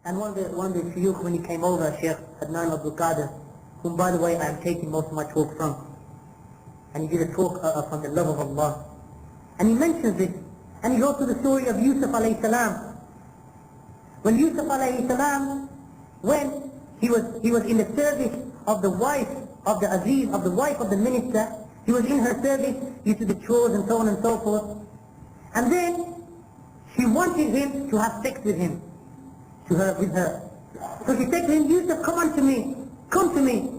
And one of the shuyukh, when he came over, Sheikh Adnan Abu Khadeejah, whom by the way I am taking most of my talk from, and he did a talk from the love of Allah. And he mentions this, and he goes to the story of Yusuf alayhi salam. When Yusuf alayhi salam, when he was in the service of the wife of the Aziz, of the wife of the minister, he was in her service, used to do chores and so on and so forth. And then she wanted him to have sex with him, with her. So she said to him, Yusuf, come unto me, come to me.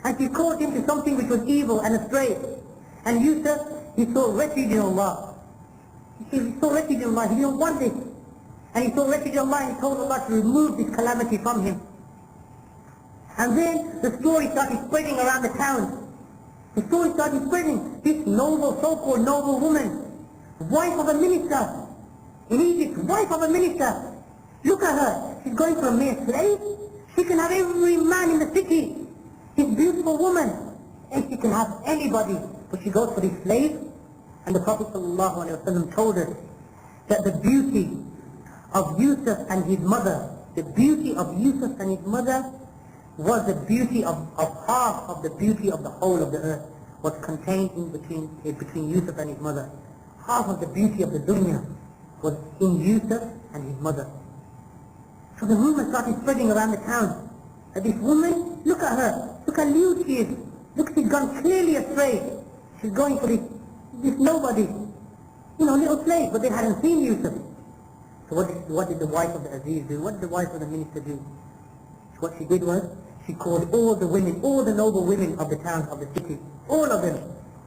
And she called him to something which was evil and astray. And Yusuf, he sought refuge in Allah. He sought refuge in Allah, he didn't want this. And he sought refuge in Allah and he told Allah to remove this calamity from him. And then the story started spreading around the town. The story started spreading. This noble, so-called noble woman, wife of a minister in Egypt, wife of a minister. Look at her. She's going for a mere slave. She can have every man in the city. This beautiful woman. And she can have anybody. But she goes for this slave. And the Prophet ﷺ told us that the beauty of Yusuf and his mother, the beauty of Yusuf and his mother was the beauty of half of the beauty of the whole of the earth, was contained in between Yusuf and his mother. Half of the beauty of the dunya was in Yusuf and his mother. So the rumor started spreading around the town that this woman, look at her, look how lewd she is, look, she's gone clearly astray. She's going for this nobody, little slave, but they hadn't seen Yusuf. So what did the wife of the Aziz do? What did the wife of the minister do? What she did was, she called all the women, all the noble women of the town, of the city, all of them.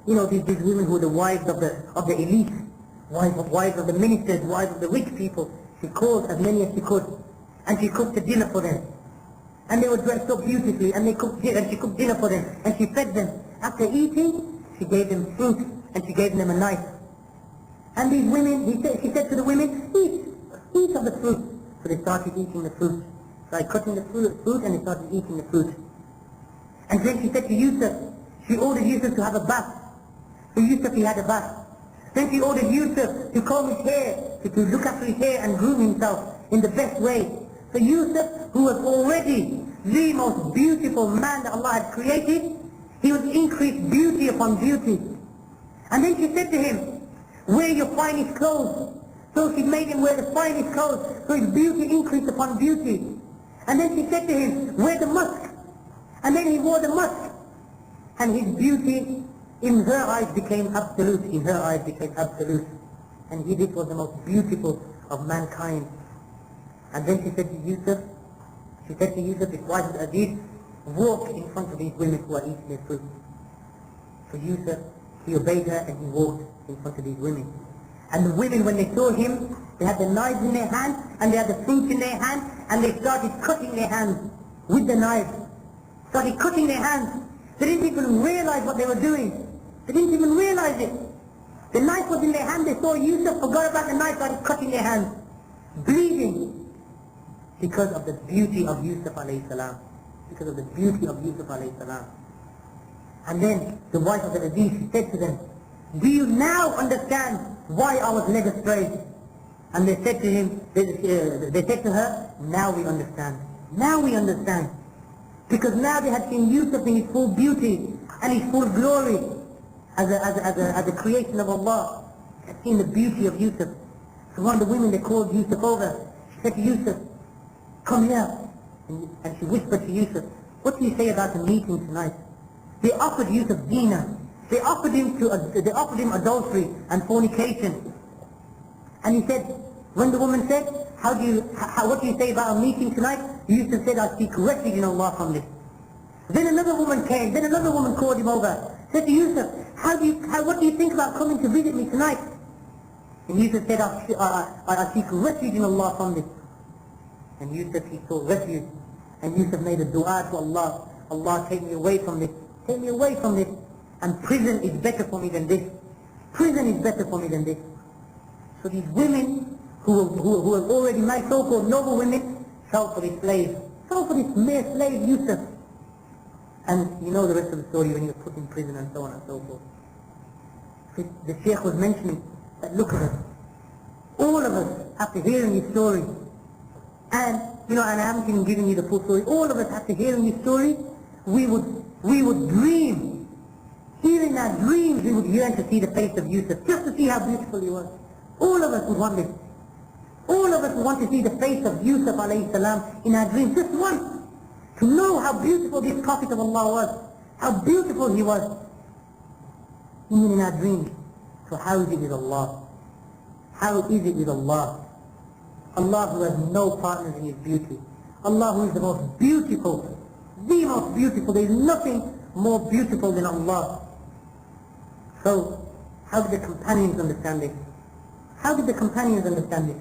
These women who were the wives of the elite, wives of the ministers, wives of the rich people. She called as many as she could, and she cooked a dinner for them. And they were dressed so beautifully, and she cooked dinner for them, and she fed them. After eating, she gave them fruit, and she gave them a knife. And these women, she said to the women, eat of the fruit. So they started eating the fruit. Started cutting the fruit, and they started eating the fruit. And then she said to Yusuf, she ordered Yusuf to have a bath. So Yusuf, he had a bath. Then she ordered Yusuf to comb his hair, to look after his hair and groom himself in the best way. So Yusuf, who was already the most beautiful man that Allah had created, he was increased beauty upon beauty. And then she said to him, wear your finest clothes. So she made him wear the finest clothes, so his beauty increased upon beauty. And then she said to him, wear the musk. And then he wore the musk. And his beauty in her eyes became absolute. In her eyes became absolute. And this was the most beautiful of mankind. And then she said to Yusuf, his wife Aziz, walk in front of these women who are eating their fruit. So Yusuf, he obeyed her and he walked in front of these women. And the women, when they saw him, they had the knives in their hands, and they had the fruit in their hands, and they started cutting their hands with the knives. Started cutting their hands. They didn't even realize what they were doing. They didn't even realize it. The knife was in their hand, they saw Yusuf, forgot about the knife, started cutting their hands, bleeding, because of the beauty of Yusuf alayhi salam. Because of the beauty of Yusuf alayhi salam. And then the wife of the Aziz, she said to them, do you now understand why I was led astray? And they said to him, they said to her, now we understand. Now we understand. Because now they had seen Yusuf in his full beauty and his full glory as a creation of Allah. They had seen the beauty of Yusuf. So one of the women, they called Yusuf over. She said to Yusuf, come here. And she whispered to Yusuf, what do you say about the meeting tonight? They offered Yusuf zina. They offered him adultery and fornication. And he said, when the woman said, what do you say about a meeting tonight? Yusuf said, I seek refuge in Allah from this. Then another woman came, then another woman called him over. Said to Yusuf, what do you think about coming to visit me tonight? And Yusuf said, I seek refuge in Allah from this. And Yusuf, he sought refuge. And Yusuf made a dua to Allah. Allah, take me away from this. Take me away from this. And prison is better for me than this. Prison is better for me than this. So these women who were already my so-called noble women fell for this slave. Fell for this mere slave, Yusuf. And you know the rest of the story when he was put in prison and so on and so forth. So the Shaykh was mentioning that look at us. All of us, after hearing this story, And, and I haven't even given you the full story. All of us, after hearing this story, we would dream. Even in our dreams, we would yearn to see the face of Yusuf, just to see how beautiful he was. All of us would want this. All of us want to see the face of Yusuf alayhi salam in our dreams, just once. To know how beautiful this Prophet of Allah was, how beautiful he was, even in our dreams. So how is it with Allah? How is it with Allah? Allah who has no partners in His beauty. Allah who is the most beautiful, the most beautiful. There is nothing more beautiful than Allah. So, how did the companions understand this? How did the companions understand this?